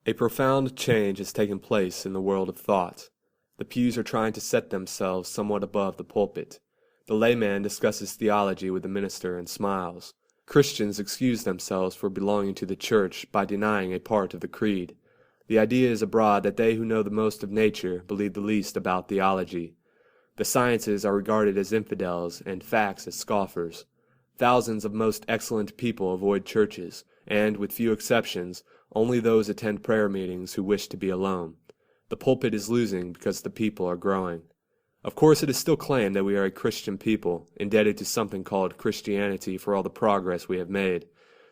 A profound change has taken place in the world of thought. The pews are trying to set themselves somewhat above the pulpit. The layman discusses theology with the minister and smiles. Christians excuse themselves for belonging to the church by denying a part of the creed. The idea is abroad that they who know the most of nature believe the least about theology. The sciences are regarded as infidels and facts as scoffers. Thousands of most excellent people avoid churches, and, with few exceptions, only those attend prayer meetings who wish to be alone. The pulpit is losing because the people are growing. Of course, it is still claimed that we are a Christian people, indebted to something called Christianity for all the progress we have made.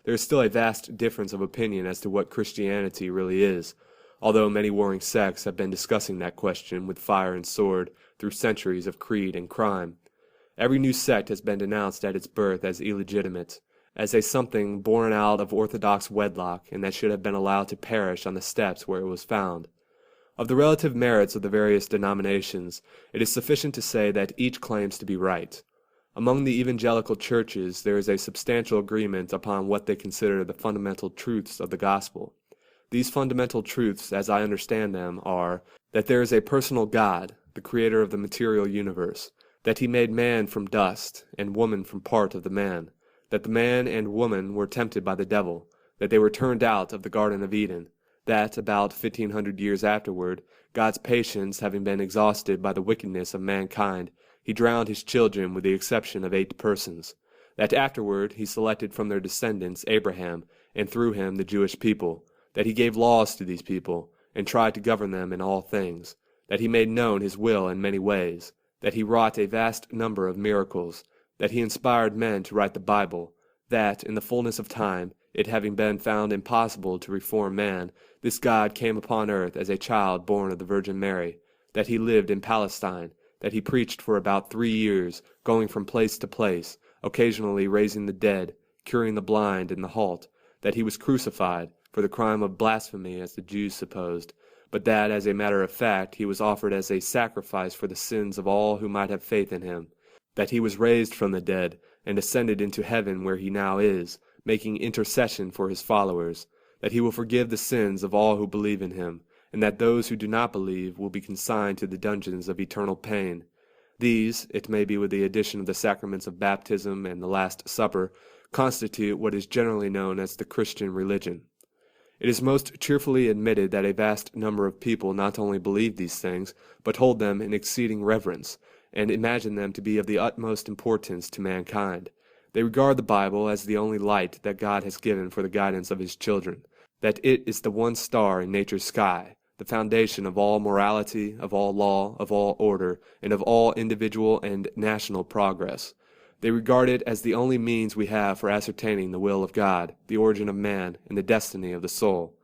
There is still a vast difference of opinion as to what Christianity really is, although many warring sects have been discussing that question with fire and sword through centuries of creed and crime. Every new sect has been denounced at its birth as illegitimate, as a something born out of orthodox wedlock and that should have been allowed to perish on the steps where it was found. Of the relative merits of the various denominations, it is sufficient to say that each claims to be right. Among the evangelical churches there is a substantial agreement upon what they consider the fundamental truths of the gospel. These fundamental truths, as I understand them, are that there is a personal God, the creator of the material universe, that he made man from dust, and woman from part of the man, that the man and woman were tempted by the devil, that they were turned out of the Garden of Eden, that, about 1500 years afterward, God's patience having been exhausted by the wickedness of mankind, he drowned his children with the exception of 8 persons, that afterward he selected from their descendants Abraham, and through him the Jewish people, that he gave laws to these people, and tried to govern them in all things, that he made known his will in many ways, that he wrought a vast number of miracles, that he inspired men to write the Bible, that, in the fullness of time, it having been found impossible to reform man, this God came upon earth as a child born of the Virgin Mary, that he lived in Palestine, that he preached for about 3 years, going from place to place, occasionally raising the dead, curing the blind and the halt, that he was crucified, for the crime of blasphemy as the Jews supposed, but that as a matter of fact he was offered as a sacrifice for the sins of all who might have faith in him, that he was raised from the dead, and ascended into heaven where he now is, making intercession for his followers, that he will forgive the sins of all who believe in him, and that those who do not believe will be consigned to the dungeons of eternal pain. These, it may be with the addition of the sacraments of baptism and the Last Supper, constitute what is generally known as the Christian religion. It is most cheerfully admitted that a vast number of people not only believe these things, but hold them in exceeding reverence, and imagine them to be of the utmost importance to mankind. They regard the Bible as the only light that God has given for the guidance of his children, that it is the one star in nature's sky, the foundation of all morality, of all law, of all order, and of all individual and national progress. They regard it as the only means we have for ascertaining the will of God, the origin of man, and the destiny of the soul.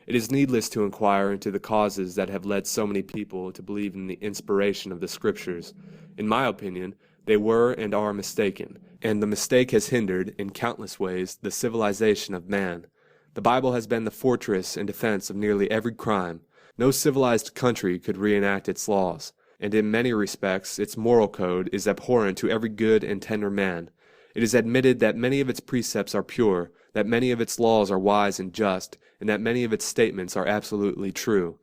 It is needless to inquire into the causes that have led so many people to believe in the inspiration of the Scriptures. In my opinion, they were and are mistaken, and the mistake has hindered, in countless ways, the civilization of man. The Bible has been the fortress and defense of nearly every crime. No civilized country could reenact its laws, and in many respects its moral code is abhorrent to every good and tender man. It is admitted that many of its precepts are pure, that many of its laws are wise and just, and that many of its statements are absolutely true.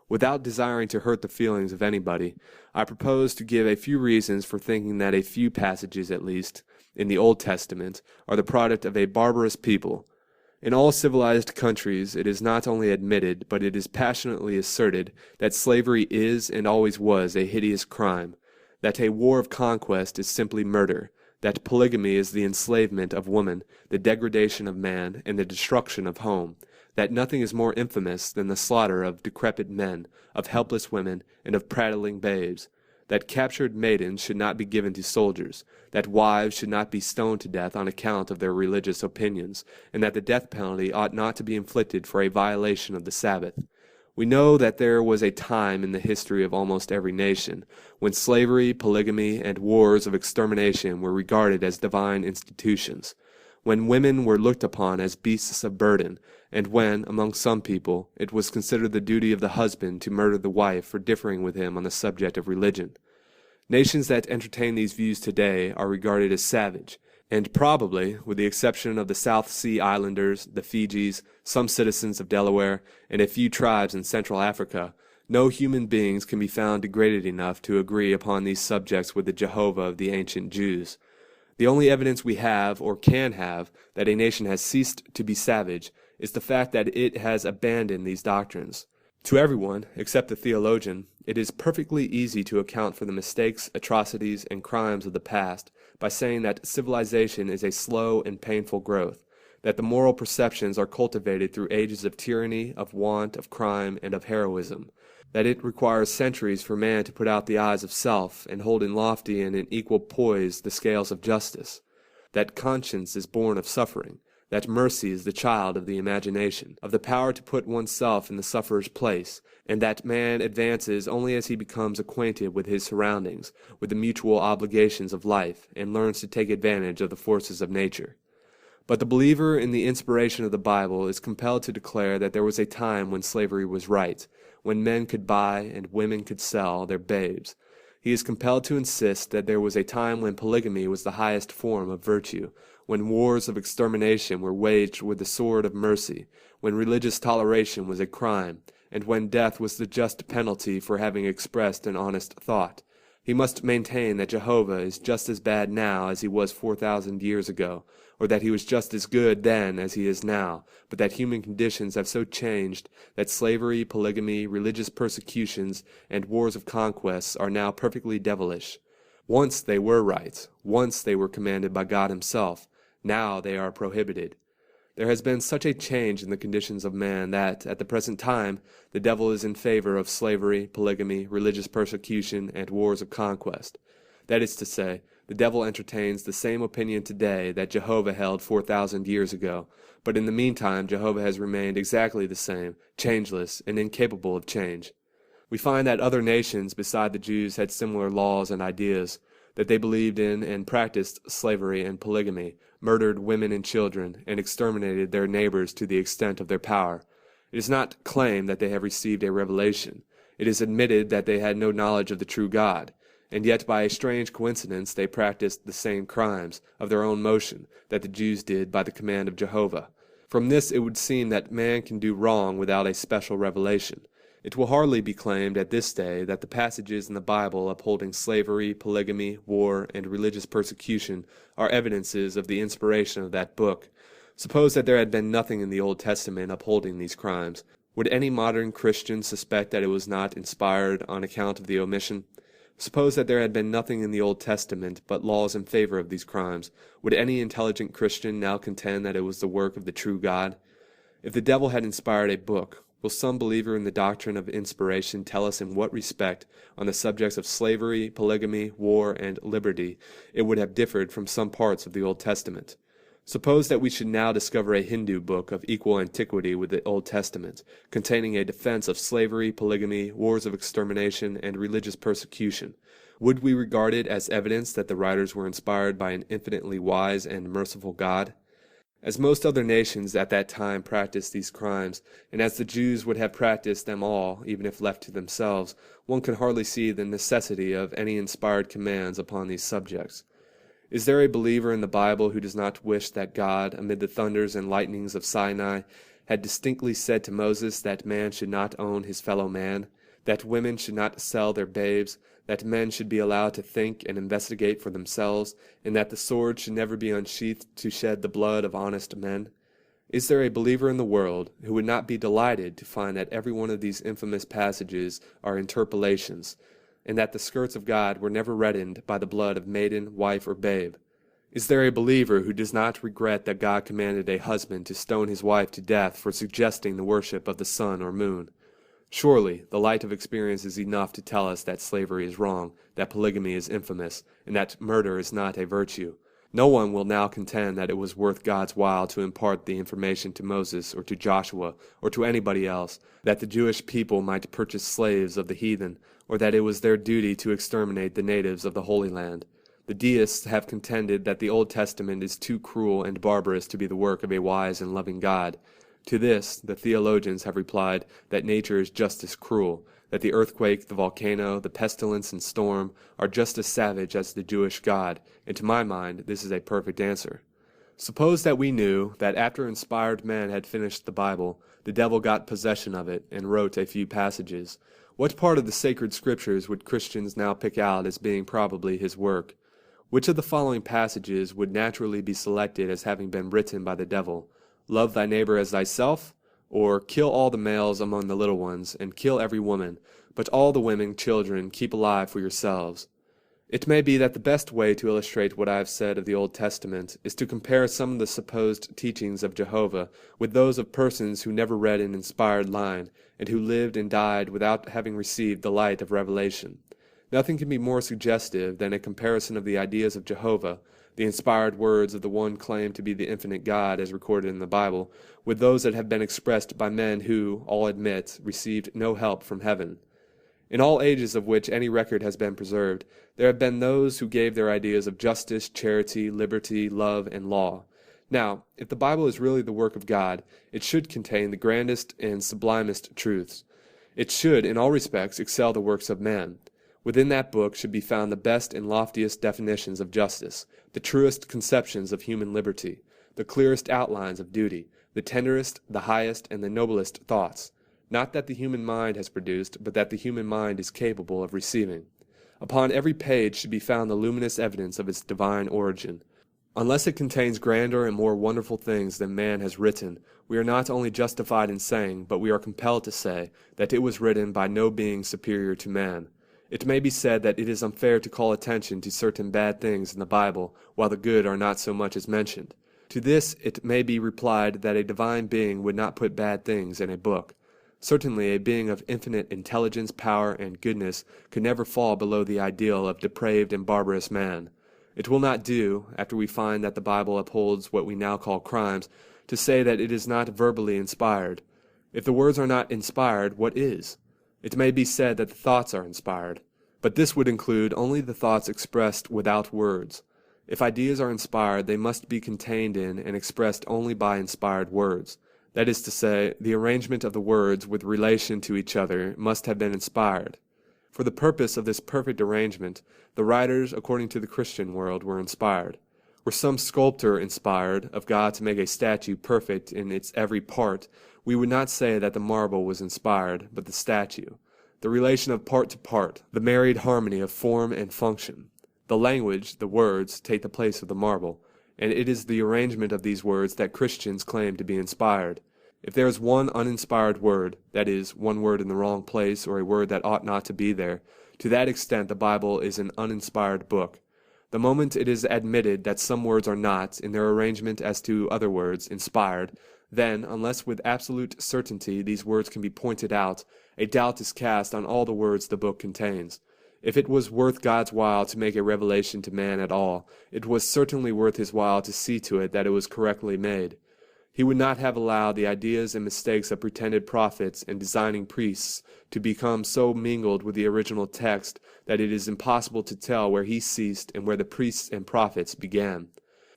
Without desiring to hurt the feelings of anybody, I propose to give a few reasons for thinking that a few passages, at least, in the Old Testament, are the product of a barbarous people. In all civilized countries it is not only admitted, but it is passionately asserted, that slavery is and always was a hideous crime, that a war of conquest is simply murder, that polygamy is the enslavement of woman, the degradation of man, and the destruction of home, that nothing is more infamous than the slaughter of decrepit men, of helpless women, and of prattling babes, that captured maidens should not be given to soldiers, that wives should not be stoned to death on account of their religious opinions, and that the death penalty ought not to be inflicted for a violation of the Sabbath. We know that there was a time in the history of almost every nation when slavery, polygamy, and wars of extermination were regarded as divine institutions, when women were looked upon as beasts of burden, and when, among some people, it was considered the duty of the husband to murder the wife for differing with him on the subject of religion. Nations that entertain these views today are regarded as savage, And probably, with the exception of the South Sea Islanders, the Fijis, some citizens of Delaware, and a few tribes in Central Africa, no human beings can be found degraded enough to agree upon these subjects with the Jehovah of the ancient Jews. The only evidence we have, or can have, that a nation has ceased to be savage is the fact that it has abandoned these doctrines. To everyone, except the theologian, it is perfectly easy to account for the mistakes, atrocities, and crimes of the past by saying that civilization is a slow and painful growth, that the moral perceptions are cultivated through ages of tyranny, of want, of crime, and of heroism, that it requires centuries for man to put out the eyes of self and hold in lofty and in equal poise the scales of justice, that conscience is born of suffering, that mercy is the child of the imagination, of the power to put oneself in the sufferer's place, and that man advances only as he becomes acquainted with his surroundings, with the mutual obligations of life, and learns to take advantage of the forces of nature. But the believer in the inspiration of the Bible is compelled to declare that there was a time when slavery was right, when men could buy and women could sell their babes. He is compelled to insist that there was a time when polygamy was the highest form of virtue, when wars of extermination were waged with the sword of mercy, when religious toleration was a crime, and when death was the just penalty for having expressed an honest thought. He must maintain that Jehovah is just as bad now as he was 4,000 years ago, or that he was just as good then as he is now, but that human conditions have so changed that slavery, polygamy, religious persecutions, and wars of conquest are now perfectly devilish. Once they were right, once they were commanded by God himself, now they are prohibited. There has been such a change in the conditions of man that, at the present time, the devil is in favor of slavery, polygamy, religious persecution, and wars of conquest. That is to say, the devil entertains the same opinion today that Jehovah held 4,000 years ago, but in the meantime Jehovah has remained exactly the same, changeless, and incapable of change. We find that other nations beside the Jews had similar laws and ideas, that they believed in and practiced slavery and polygamy, murdered women and children, and exterminated their neighbors to the extent of their power. It is not claimed that they have received a revelation. It is admitted that they had no knowledge of the true God, and yet by a strange coincidence they practiced the same crimes, of their own motion, that the Jews did by the command of Jehovah. From this it would seem that man can do wrong without a special revelation. It will hardly be claimed at this day that the passages in the Bible upholding slavery, polygamy, war, and religious persecution are evidences of the inspiration of that book. Suppose that there had been nothing in the Old Testament upholding these crimes. Would any modern Christian suspect that it was not inspired on account of the omission? Suppose that there had been nothing in the Old Testament but laws in favor of these crimes. Would any intelligent Christian now contend that it was the work of the true God? If the devil had inspired a book, will some believer in the doctrine of inspiration tell us in what respect, on the subjects of slavery, polygamy, war, and liberty, it would have differed from some parts of the Old Testament? Suppose that we should now discover a Hindu book of equal antiquity with the Old Testament, containing a defense of slavery, polygamy, wars of extermination, and religious persecution. Would we regard it as evidence that the writers were inspired by an infinitely wise and merciful God? As most other nations at that time practiced these crimes, and as the Jews would have practiced them all, even if left to themselves, one can hardly see the necessity of any inspired commands upon these subjects. Is there a believer in the Bible who does not wish that God, amid the thunders and lightnings of Sinai, had distinctly said to Moses that man should not own his fellow man, that women should not sell their babes, that men should be allowed to think and investigate for themselves, and that the sword should never be unsheathed to shed the blood of honest men? Is there a believer in the world who would not be delighted to find that every one of these infamous passages are interpolations, and that the skirts of God were never reddened by the blood of maiden, wife, or babe? Is there a believer who does not regret that God commanded a husband to stone his wife to death for suggesting the worship of the sun or moon? Surely, the light of experience is enough to tell us that slavery is wrong, that polygamy is infamous, and that murder is not a virtue. No one will now contend that it was worth God's while to impart the information to Moses or to Joshua or to anybody else, that the Jewish people might purchase slaves of the heathen, or that it was their duty to exterminate the natives of the Holy Land. The Deists have contended that the Old Testament is too cruel and barbarous to be the work of a wise and loving God. To this, the theologians have replied that nature is just as cruel, that the earthquake, the volcano, the pestilence and storm are just as savage as the Jewish God, and to my mind this is a perfect answer. Suppose that we knew that after inspired man had finished the Bible, the devil got possession of it and wrote a few passages. What part of the sacred scriptures would Christians now pick out as being probably his work? Which of the following passages would naturally be selected as having been written by the devil? Love thy neighbor as thyself? Or kill all the males among the little ones, and kill every woman, but all the women, children, keep alive for yourselves. It may be that the best way to illustrate what I have said of the Old Testament is to compare some of the supposed teachings of Jehovah with those of persons who never read an inspired line, and who lived and died without having received the light of revelation. Nothing can be more suggestive than a comparison of the ideas of Jehovah, the inspired words of the one claimed to be the infinite God as recorded in the Bible, with those that have been expressed by men who, all admit, received no help from heaven. In all ages of which any record has been preserved, there have been those who gave their ideas of justice, charity, liberty, love, and law. Now, if the Bible is really the work of God, it should contain the grandest and sublimest truths. It should, in all respects, excel the works of man. Within that book should be found the best and loftiest definitions of justice, the truest conceptions of human liberty, the clearest outlines of duty, the tenderest, the highest, and the noblest thoughts. Not that the human mind has produced, but that the human mind is capable of receiving. Upon every page should be found the luminous evidence of its divine origin. Unless it contains grander and more wonderful things than man has written, we are not only justified in saying, but we are compelled to say, that it was written by no being superior to man. It may be said that it is unfair to call attention to certain bad things in the Bible, while the good are not so much as mentioned. To this it may be replied that a divine being would not put bad things in a book. Certainly a being of infinite intelligence, power, and goodness could never fall below the ideal of depraved and barbarous man. It will not do, after we find that the Bible upholds what we now call crimes, to say that it is not verbally inspired. If the words are not inspired, what is? It may be said that the thoughts are inspired, but this would include only the thoughts expressed without words. If ideas are inspired, they must be contained in and expressed only by inspired words. That is to say, the arrangement of the words with relation to each other must have been inspired. For the purpose of this perfect arrangement, the writers, according to the Christian world, were inspired. Were some sculptor inspired of God to make a statue perfect in its every part, we would not say that the marble was inspired, but the statue. The relation of part to part, the married harmony of form and function. The language, the words, take the place of the marble, and it is the arrangement of these words that Christians claim to be inspired. If there is one uninspired word, that is, one word in the wrong place or a word that ought not to be there, to that extent the Bible is an uninspired book. The moment it is admitted that some words are not, in their arrangement as to other words, inspired, then, unless with absolute certainty these words can be pointed out, a doubt is cast on all the words the book contains. If it was worth God's while to make a revelation to man at all, it was certainly worth his while to see to it that it was correctly made. He would not have allowed the ideas and mistakes of pretended prophets and designing priests to become so mingled with the original text that it is impossible to tell where he ceased and where the priests and prophets began.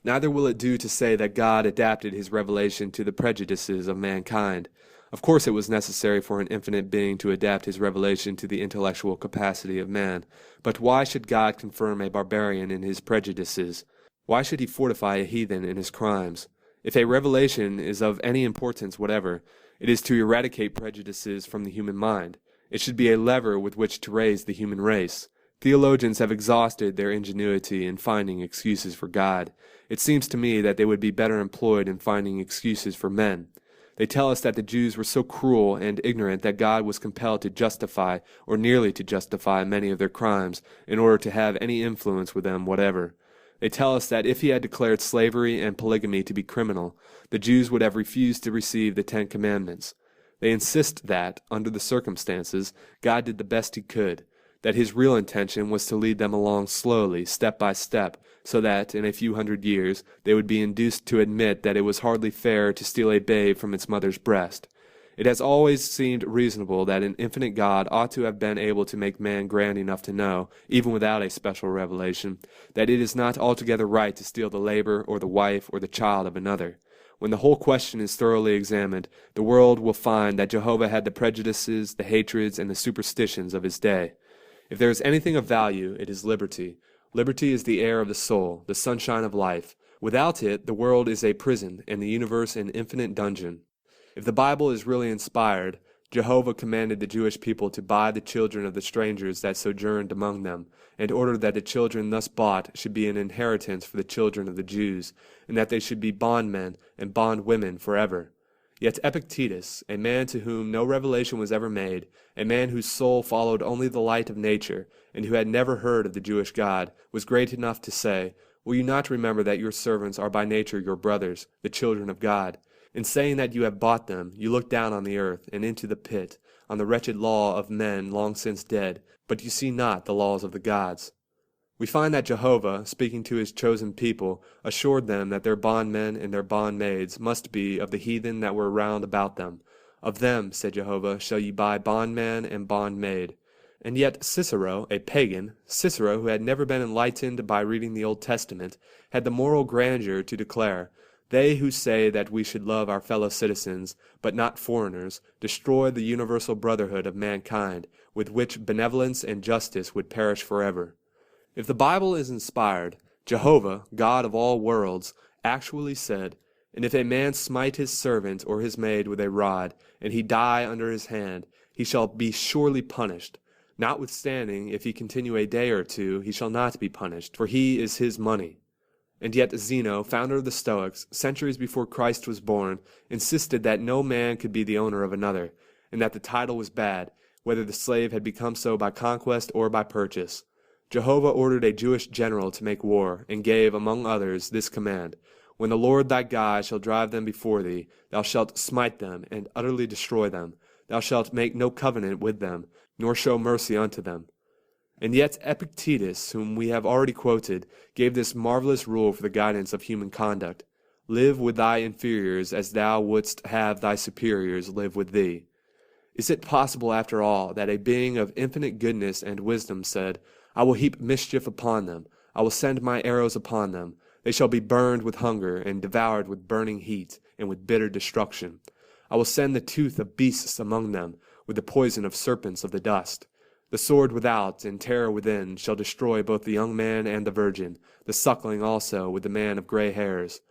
Neither will it do to say that God adapted his revelation to the prejudices of mankind. Of course it was necessary for an infinite being to adapt his revelation to the intellectual capacity of man. But why should God confirm a barbarian in his prejudices? Why should he fortify a heathen in his crimes? If a revelation is of any importance whatever, it is to eradicate prejudices from the human mind. It should be a lever with which to raise the human race. Theologians have exhausted their ingenuity in finding excuses for God. It seems to me that they would be better employed in finding excuses for men. They tell us that the Jews were so cruel and ignorant that God was compelled to justify, or nearly to justify, many of their crimes, in order to have any influence with them whatever. They tell us that if he had declared slavery and polygamy to be criminal, the Jews would have refused to receive the 10 Commandments. They insist that, under the circumstances, God did the best he could, that his real intention was to lead them along slowly, step by step, so that, in a few hundred years, they would be induced to admit that it was hardly fair to steal a babe from its mother's breast. It has always seemed reasonable that an infinite God ought to have been able to make man grand enough to know, even without a special revelation, that it is not altogether right to steal the labor or the wife or the child of another. When the whole question is thoroughly examined, the world will find that Jehovah had the prejudices, the hatreds, and the superstitions of his day. If there is anything of value, it is liberty. Liberty is the air of the soul, the sunshine of life. Without it, the world is a prison, and the universe an infinite dungeon. If the Bible is really inspired, Jehovah commanded the Jewish people to buy the children of the strangers that sojourned among them, and ordered that the children thus bought should be an inheritance for the children of the Jews, and that they should be bondmen and bondwomen forever. Yet Epictetus, a man to whom no revelation was ever made, a man whose soul followed only the light of nature, and who had never heard of the Jewish God, was great enough to say, "Will you not remember that your servants are by nature your brothers, the children of God? In saying that you have bought them, you look down on the earth and into the pit, on the wretched law of men long since dead, but you see not the laws of the gods." We find that Jehovah, speaking to his chosen people, assured them that their bondmen and their bondmaids must be of the heathen that were round about them. "Of them," said Jehovah, "shall ye buy bondman and bondmaid." And yet Cicero, a pagan, Cicero who had never been enlightened by reading the Old Testament, had the moral grandeur to declare, "They who say that we should love our fellow citizens, but not foreigners, destroy the universal brotherhood of mankind, with which benevolence and justice would perish forever." If the Bible is inspired, Jehovah, God of all worlds, actually said, "And if a man smite his servant or his maid with a rod, and he die under his hand, he shall be surely punished. Notwithstanding, if he continue a day or two, he shall not be punished, for he is his money." And yet Zeno, founder of the Stoics, centuries before Christ was born, insisted that no man could be the owner of another, and that the title was bad, whether the slave had become so by conquest or by purchase. Jehovah ordered a Jewish general to make war, and gave, among others, this command, "When the Lord thy God shall drive them before thee, thou shalt smite them, and utterly destroy them. Thou shalt make no covenant with them, nor show mercy unto them." And yet Epictetus, whom we have already quoted, gave this marvelous rule for the guidance of human conduct: "Live with thy inferiors as thou wouldst have thy superiors live with thee." Is it possible, after all, that a being of infinite goodness and wisdom said, "I will heap mischief upon them, I will send my arrows upon them, they shall be burned with hunger, and devoured with burning heat, and with bitter destruction. I will send the tooth of beasts among them, with the poison of serpents of the dust. The sword without, and terror within, shall destroy both the young man and the virgin, the suckling also with the man of gray hairs."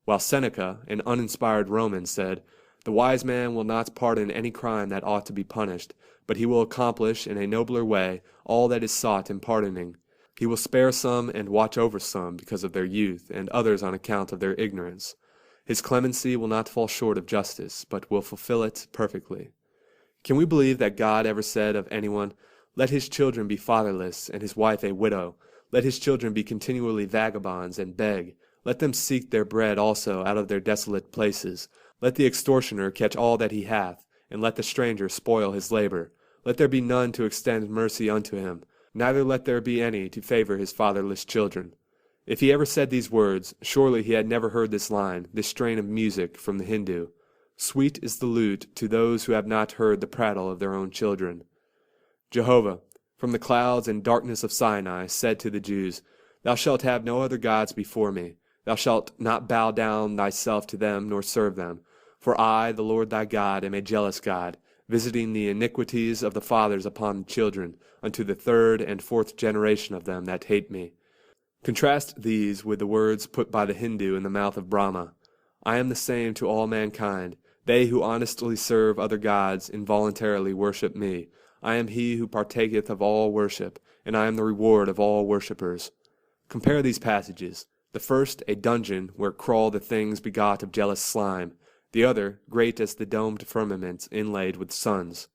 While Seneca, an uninspired Roman, said, "The wise man will not pardon any crime that ought to be punished, but he will accomplish in a nobler way all that is sought in pardoning. He will spare some and watch over some because of their youth, and others on account of their ignorance. His clemency will not fall short of justice, but will fulfill it perfectly." Can we believe that God ever said of anyone, "Let his children be fatherless, and his wife a widow. Let his children be continually vagabonds and beg. Let them seek their bread also out of their desolate places. Let the extortioner catch all that he hath, and let the stranger spoil his labor. Let there be none to extend mercy unto him, neither let there be any to favor his fatherless children." If he ever said these words, surely he had never heard this line, this strain of music from the Hindu: "Sweet is the lute to those who have not heard the prattle of their own children." Jehovah, from the clouds and darkness of Sinai, said to the Jews, "Thou shalt have no other gods before me. Thou shalt not bow down thyself to them, nor serve them. For I, the Lord thy God, am a jealous God, visiting the iniquities of the fathers upon the children, unto the third and fourth generation of them that hate me." Contrast these with the words put by the Hindu in the mouth of Brahma: "I am the same to all mankind. They who honestly serve other gods involuntarily worship me. I am he who partaketh of all worship, and I am the reward of all worshippers." Compare these passages. The first, a dungeon where crawl the things begot of jealous slime; the other, great as the domed firmament inlaid with suns.